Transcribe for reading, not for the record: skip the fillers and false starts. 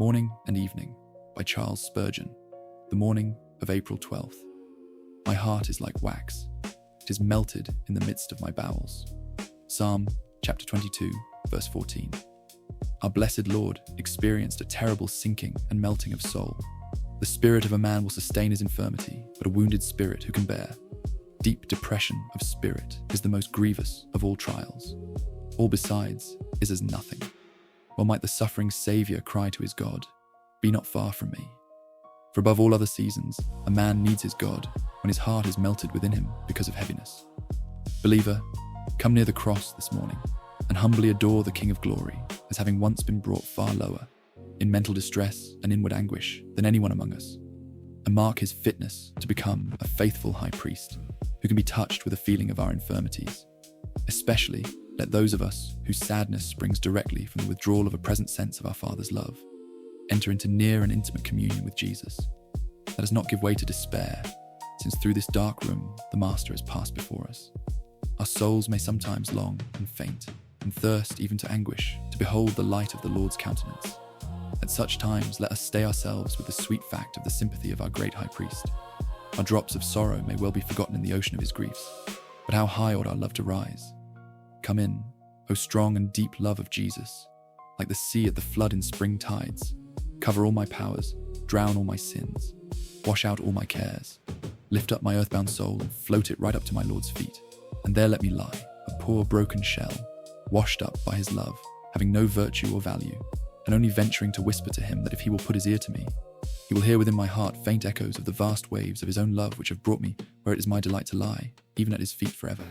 Morning and Evening by Charles Spurgeon. The morning of April 12th. My heart is like wax. It is melted in the midst of my bowels. Psalm chapter 22, verse 14. Our blessed Lord experienced a terrible sinking and melting of soul. The spirit of a man will sustain his infirmity, but a wounded spirit who can bear? Deep depression of spirit is the most grievous of all trials. All besides is as nothing. Well might the suffering Saviour cry to his God, "Be not far from me." For above all other seasons, a man needs his God when his heart is melted within him because of heaviness. Believer, come near the cross this morning and humbly adore the King of Glory as having once been brought far lower, in mental distress and inward anguish, than anyone among us, and mark his fitness to become a faithful high priest who can be touched with a feeling of our infirmities. Especially let those of us whose sadness springs directly from the withdrawal of a present sense of our Father's love enter into near and intimate communion with Jesus. Let us not give way to despair, since through this dark room the Master has passed before us. Our souls may sometimes long and faint, and thirst even to anguish, to behold the light of the Lord's countenance. At such times let us stay ourselves with the sweet fact of the sympathy of our great high priest. Our drops of sorrow may well be forgotten in the ocean of his griefs, but how high ought our love to rise? Come in, O strong and deep love of Jesus, like the sea at the flood in spring tides. Cover all my powers, drown all my sins, wash out all my cares, lift up my earthbound soul and float it right up to my Lord's feet, and there let me lie, a poor broken shell, washed up by his love, having no virtue or value, and only venturing to whisper to him that if he will put his ear to me, he will hear within my heart faint echoes of the vast waves of his own love which have brought me where it is my delight to lie, even at his feet forever.